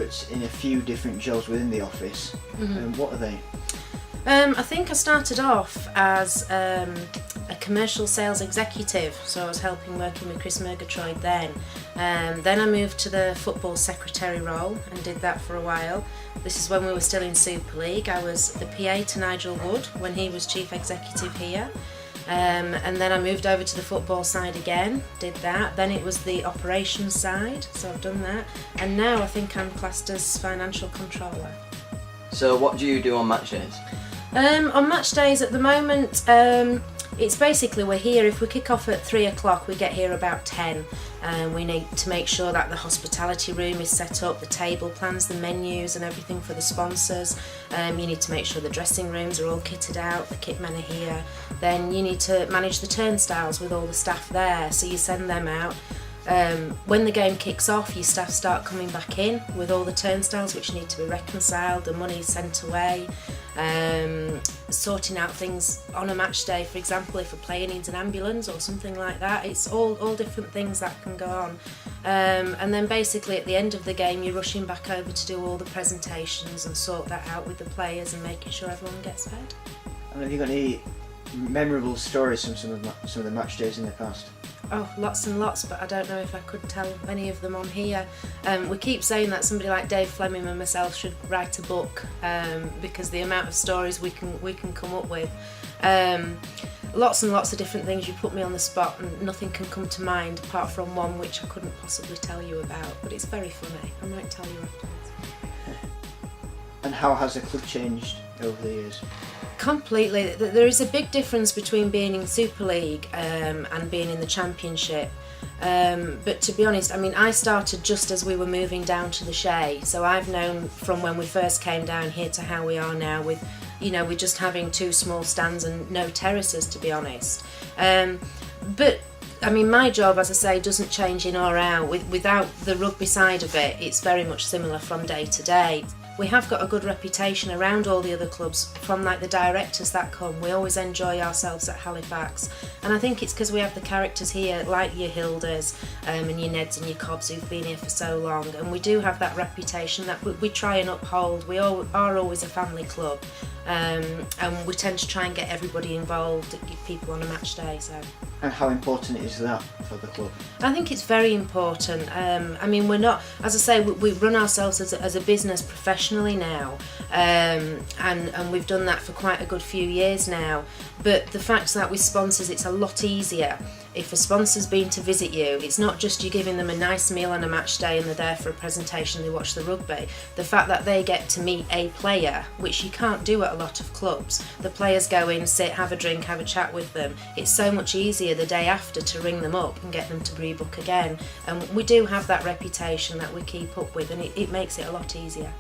worked in a few different jobs within the office. What are they? I think I started off as a commercial sales executive, so I was working with Chris Murgatroyd then. Then I moved to the football secretary role and did that for a while. This is when we were still in Super League. I was the PA to Nigel Wood when he was chief executive here. And then I moved over to the football side again, did that. Then it was the operations side, so I've done that. And now I think I'm classed as financial controller. So what do you do on match days? On match days at the moment, it's basically we're here, if we kick off at 3 o'clock, we get here about 10. We need to make sure that the hospitality room is set up, the table plans, the menus and everything for the sponsors. You need to make sure the dressing rooms are all kitted out, the kit men are here. Then you need to manage the turnstiles with all the staff there, so you send them out. When the game kicks off, your staff start coming back in with all the turnstiles which need to be reconciled, the money sent away, sorting out things on a match day. For example, if a player needs an ambulance or something like that, it's all different things that can go on. And then basically at the end of the game, you're rushing back over to do all the presentations and sort that out with the players and making sure everyone gets fed. And have you got any memorable stories from some of the match days in the past? Oh, lots and lots, but I don't know if I could tell any of them on here. We keep saying that somebody like Dave Fleming and myself should write a book, because the amount of stories we can come up with. Lots and lots of different things. You put me on the spot and nothing can come to mind apart from one which I couldn't possibly tell you about, but it's very funny. I might tell you afterwards. And how has the club changed over the years? Completely. There is a big difference between being in Super League and being in the Championship. But to be honest, I mean, I started just as we were moving down to the Shay, so I've known from when we first came down here to how we are now with, we're just having 2 small stands and no terraces, to be honest. But I mean, my job, as I say, doesn't change in or out. Without the rugby side of it, it's very much similar from day to day. We have got a good reputation around all the other clubs from like the directors that come. We always enjoy ourselves at Halifax, and I think it's because we have the characters here like your Hildas and your Neds and your Cobbs who've been here for so long, and we do have that reputation that we try and uphold. We are always a family club, and we tend to try and get everybody involved, people on a match day. So. And how important is that for the club? I think it's very important. I mean, we're not, as I say, we run ourselves as a business professionally now, and we've done that for quite a good few years now. But the fact that with sponsors, it's a lot easier. If a sponsor's been to visit you, it's not just you giving them a nice meal on a match day and they're there for a presentation, they watch the rugby. The fact that they get to meet a player, which you can't do at a lot of clubs. The players go in, sit, have a drink, have a chat with them. It's so much easier the day after to ring them up and get them to rebook again. And we do have that reputation that we keep up with, and it makes it a lot easier.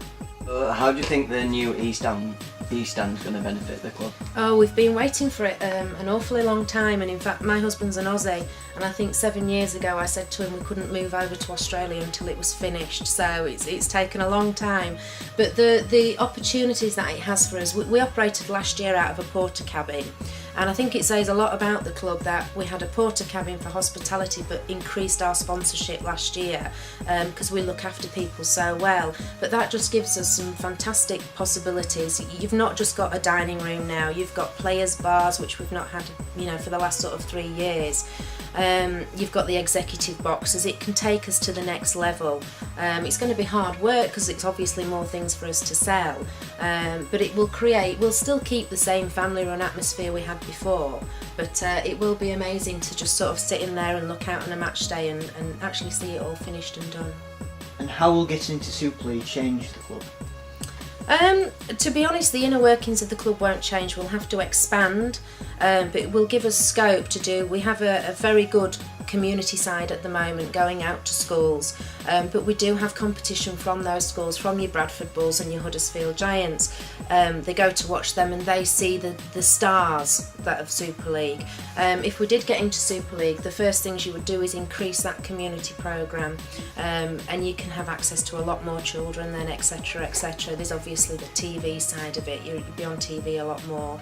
How do you think the new East Stand's going to benefit the club? Oh, we've been waiting for it an awfully long time, and in fact my husband's an Aussie, and I think 7 years ago I said to him we couldn't move over to Australia until it was finished, so it's taken a long time. But the opportunities that it has for us, we operated last year out of a porter cabin, and I think it says a lot about the club that we had a porter cabin for hospitality but increased our sponsorship last year because we look after people so well. But that just gives us some fantastic possibilities. You've not just got a dining room now, you've got players' bars, which we've not had for the last sort of 3 years. You've got the executive boxes. It can take us to the next level. It's going to be hard work because it's obviously more things for us to sell, but we'll still keep the same family run atmosphere we had before, but it will be amazing to just sort of sit in there and look out on a match day and actually see it all finished and done. And how will getting into Super League change the club? To be honest, the inner workings of the club won't change. We'll have to expand, but it will give us scope to do. We have a very good community side at the moment going out to schools, but we do have competition from those schools, from your Bradford Bulls and your Huddersfield Giants. They go to watch them and they see the stars that of Super League. If we did get into Super League, the first things you would do is increase that community programme, and you can have access to a lot more children then, etc, etc. There's obviously the TV side of it. You'll be on TV a lot more,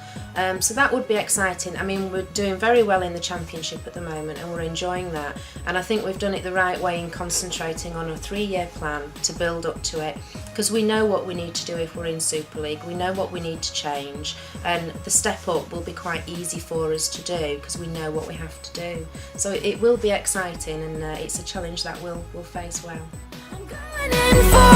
so that would be exciting. I mean, we're doing very well in the Championship at the moment and we're enjoying enjoying that. And I think we've done it the right way in concentrating on a 3-year plan to build up to it, because we know what we need to do if we're in Super League, we know what we need to change, and the step up will be quite easy for us to do because we know what we have to do. So it will be exciting, and it's a challenge that we'll face well. I'm going in for